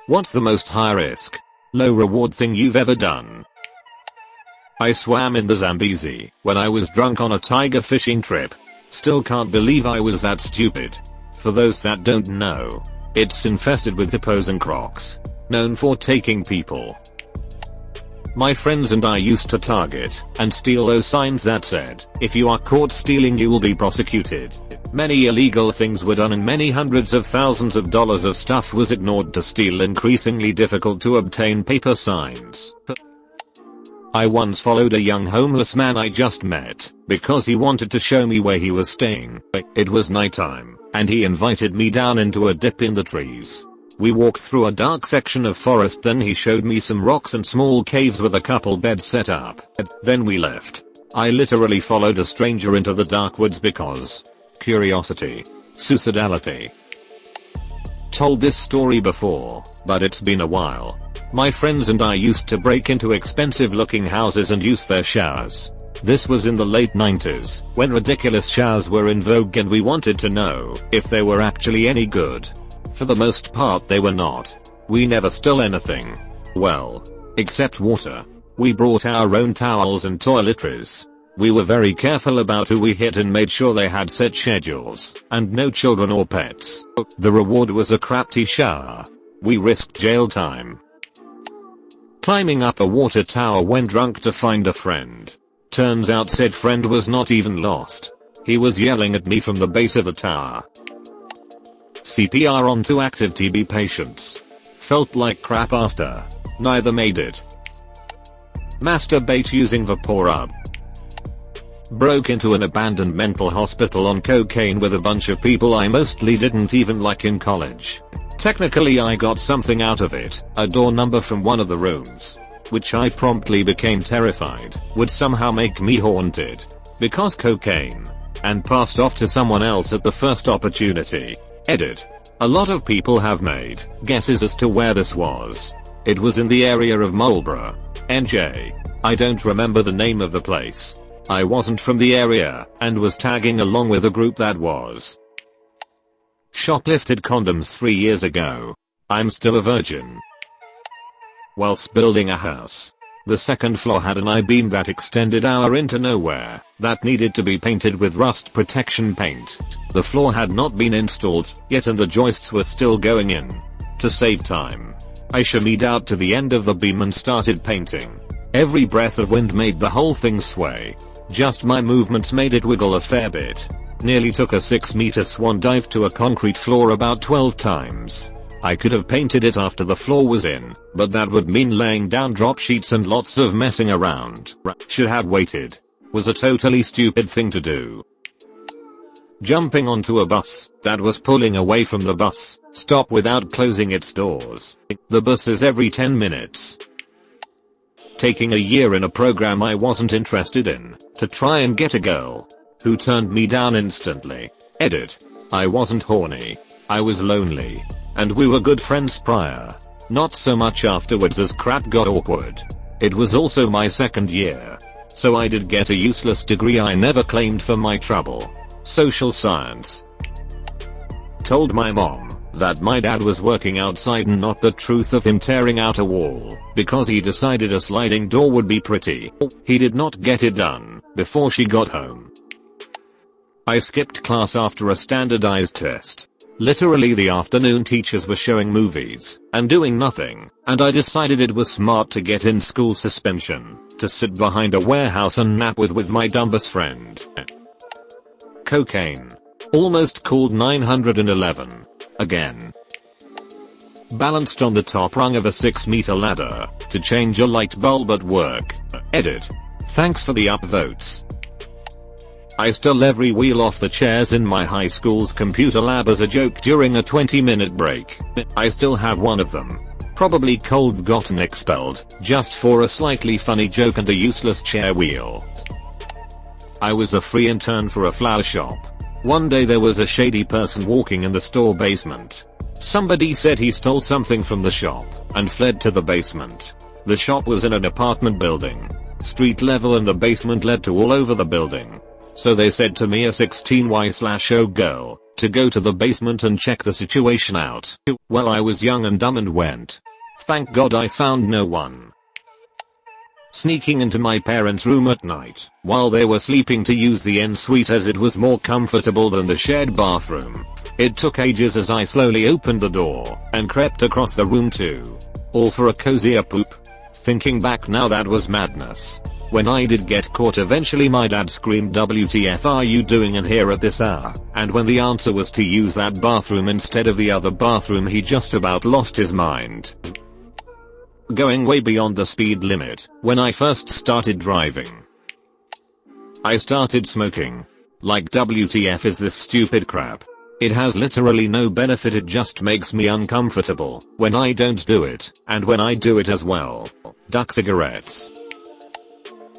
What's the most high risk, low reward thing you've ever done? I swam in the Zambezi when I was drunk on a tiger fishing trip. Still can't believe I was that stupid. For those that don't know, it's infested with hippos and crocs, known for taking people. My friends and I used to target and steal those signs that said, if you are caught stealing you will be prosecuted. Many illegal things were done and many hundreds of thousands of dollars of stuff was ignored to steal increasingly difficult to obtain paper signs. I once followed a young homeless man I just met because he wanted to show me where he was staying. It was nighttime and he invited me down into a dip in the trees. We walked through a dark section of forest, then he showed me some rocks and small caves with a couple beds set up. Then we left. I literally followed a stranger into the dark woods because curiosity, suicidality. Told this story before, but it's been a while. My friends and I used to break into expensive looking houses and use their showers. This was in the late 90s, when ridiculous showers were in vogue and we wanted to know if they were actually any good. For the most part they were not. We never stole anything. Well, except water. We brought our own towels and toiletries. We were very careful about who we hit and made sure they had set schedules, and no children or pets. The reward was a crappy shower. We risked jail time. Climbing up a water tower when drunk to find a friend. Turns out said friend was not even lost. He was yelling at me from the base of the tower. CPR on 2 active TB patients. Felt like crap after. Neither made it. Masturbate using Vaporub. Broke into an abandoned mental hospital on cocaine with a bunch of people I mostly didn't even like in college. Technically I got something out of it, a door number from one of the rooms, which I promptly became terrified would somehow make me haunted. Because cocaine. And passed off to someone else at the first opportunity. Edit. A lot of people have made guesses as to where this was. It was in the area of Marlborough, NJ. I don't remember the name of the place. I wasn't from the area and was tagging along with a group that was. Shoplifted condoms 3 years ago. I'm still a virgin. Whilst building a house. The second floor had an I-beam that extended out into nowhere, that needed to be painted with rust protection paint. The floor had not been installed yet and the joists were still going in. To save time, I shimmied out to the end of the beam and started painting. Every breath of wind made the whole thing sway. Just my movements made it wiggle a fair bit. Nearly took a 6-meter swan dive to a concrete floor about 12 times. I could have painted it after the floor was in, but that would mean laying down drop sheets and lots of messing around. Should have waited. Was a totally stupid thing to do. Jumping onto a bus that was pulling away from the bus stop without closing its doors. The bus is every 10 minutes. Taking a year in a program I wasn't interested in to try and get a girl who turned me down instantly. Edit. I wasn't horny. I was lonely. And we were good friends prior. Not so much afterwards as crap got awkward. It was also my second year. So I did get a useless degree I never claimed for my trouble. Social science. Told my mom that my dad was working outside and not the truth of him tearing out a wall because he decided a sliding door would be pretty. He did not get it done before she got home. I skipped class after a standardized test. Literally the afternoon teachers were showing movies and doing nothing, and I decided it was smart to get in school suspension to sit behind a warehouse and nap with my dumbest friend. Cocaine. Almost called 911. Again. Balanced on the top rung of a 6-meter ladder to change a light bulb at work. Edit. Thanks for the upvotes. I stole every wheel off the chairs in my high school's computer lab as a joke during a 20-minute break. I still have one of them. Probably cold gotten expelled, just for a slightly funny joke and a useless chair wheel. I was a free intern for a flower shop. One day there was a shady person walking in the store basement. Somebody said he stole something from the shop and fled to the basement. The shop was in an apartment building. Street level and the basement led to all over the building. So they said to me, a 16Y/0 girl to go to the basement and check the situation out. Well, I was young and dumb and went. Thank God I found no one. Sneaking into my parents' room at night while they were sleeping to use the ensuite as it was more comfortable than the shared bathroom. It took ages as I slowly opened the door and crept across the room too. All for a cozier poop. Thinking back now, that was madness. When I did get caught, eventually my dad screamed, "WTF are you doing in here at this hour?" And when the answer was to use that bathroom instead of the other bathroom, he just about lost his mind. Going way beyond the speed limit when I first started driving. I started smoking. Like, WTF is this stupid crap? It has literally no benefit, it just makes me uncomfortable when I don't do it, and when I do it as well. Duck cigarettes.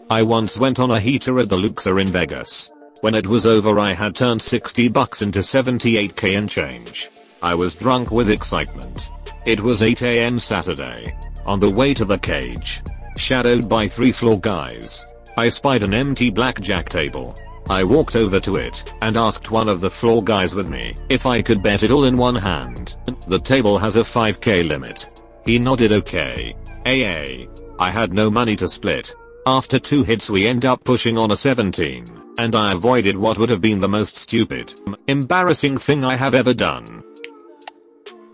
I once went on a heater at the Luxor in Vegas. When it was over, I had turned $60 into $78k and change. I was drunk with excitement. It was 8 AM Saturday. On the way to the cage, shadowed by 3 floor guys, I spied an empty blackjack table. I walked over to it and asked one of the floor guys with me if I could bet it all in one hand. The table has a 5k limit. He nodded okay. AA. I had no money to split. After 2 hits we end up pushing on a 17, and I avoided what would have been the most stupid, embarrassing thing I have ever done.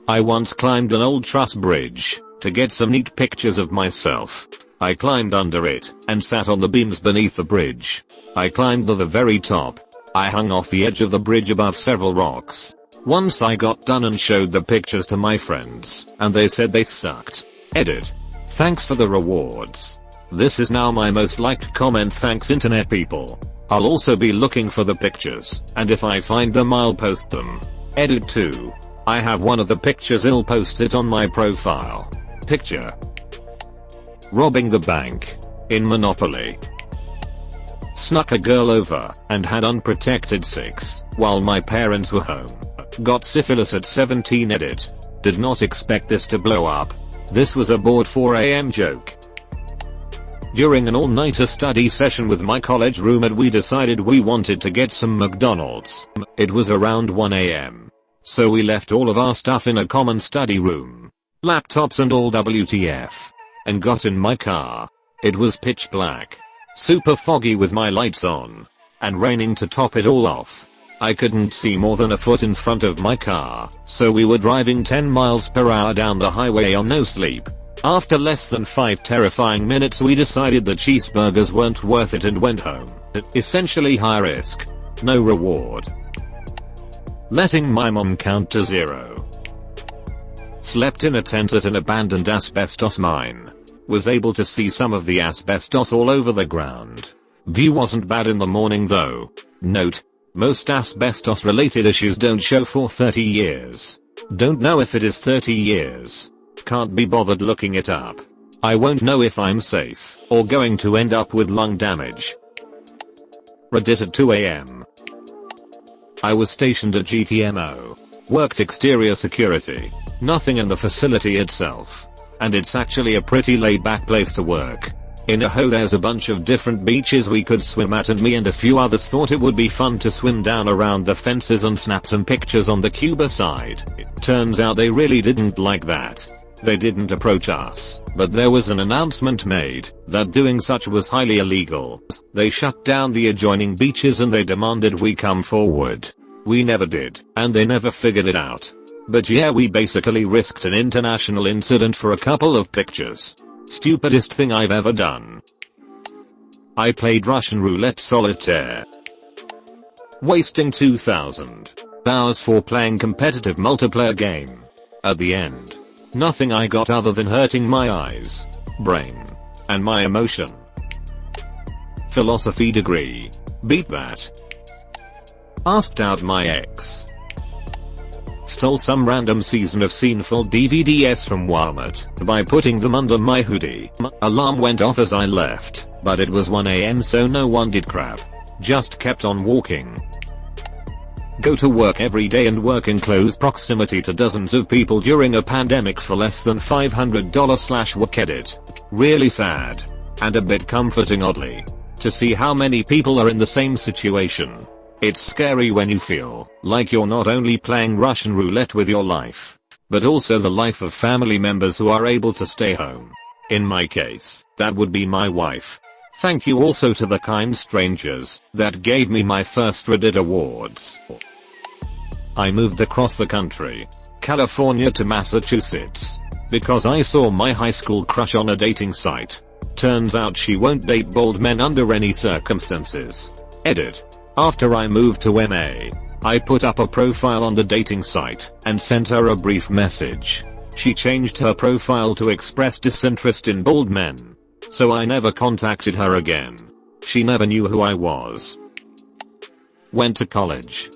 I once climbed an old truss bridge to get some neat pictures of myself. I climbed under it and sat on the beams beneath the bridge. I climbed to the very top. I hung off the edge of the bridge above several rocks. Once I got done and showed the pictures to my friends, and they said they sucked. Edit. Thanks for the rewards. This is now my most liked comment, thanks internet people. I'll also be looking for the pictures, and if I find them I'll post them. Edit 2. I have one of the pictures, I'll post it on my profile. Picture. Robbing the bank. In Monopoly. Snuck a girl over and had unprotected sex while my parents were home. Got syphilis at 17. Edit. Did not expect this to blow up. This was a bored 4 AM joke. During an all-nighter study session with my college roommate, we decided we wanted to get some McDonald's. It was around 1 AM. So we left all of our stuff in a common study room. Laptops and all, WTF. And got in my car. It was pitch black. Super foggy with my lights on. And raining to top it all off. I couldn't see more than a foot in front of my car, so we were driving 10 miles per hour down the highway on no sleep. After less than 5 terrifying minutes we decided the cheeseburgers weren't worth it and went home. Essentially high risk, no reward. Letting my mom count to 0. Slept in a tent at an abandoned asbestos mine. Was able to see some of the asbestos all over the ground. View wasn't bad in the morning though. Note: most asbestos related issues don't show for 30 years. Don't know if it is 30 years. Can't be bothered looking it up. I won't know if I'm safe or going to end up with lung damage. Reddit at 2 AM. I was stationed at GTMO. Worked exterior security. Nothing in the facility itself. And it's actually a pretty laid back place to work. In a ho there's a bunch of different beaches we could swim at, and me and a few others thought it would be fun to swim down around the fences and snap some pictures on the Cuba side. Turns out they really didn't like that. They didn't approach us, but there was an announcement made that doing such was highly illegal. They shut down the adjoining beaches and they demanded we come forward. We never did, and they never figured it out. But yeah, we basically risked an international incident for a couple of pictures. Stupidest thing I've ever done. I played Russian roulette solitaire. Wasting 2,000 hours for playing competitive multiplayer game. At the end, nothing I got other than hurting my eyes, brain, and my emotion. Philosophy degree. Beat that. Asked out my ex. Stole some random season of Seinfeld DVDs from Walmart by putting them under my hoodie. Alarm went off as I left, but it was 1 AM so no one did crap. Just kept on walking. Go to work every day and work in close proximity to dozens of people during a pandemic for less than $500/work. Edit. Really sad. And a bit comforting oddly. To see how many people are in the same situation. It's scary when you feel like you're not only playing Russian roulette with your life, but also the life of family members who are able to stay home. In my case, that would be my wife. Thank you also to the kind strangers that gave me my first Reddit awards. I moved across the country, California to Massachusetts, because I saw my high school crush on a dating site. Turns out she won't date bald men under any circumstances. Edit. After I moved to MA, I put up a profile on the dating site and sent her a brief message. She changed her profile to express disinterest in bald men, so I never contacted her again. She never knew who I was. Went to college.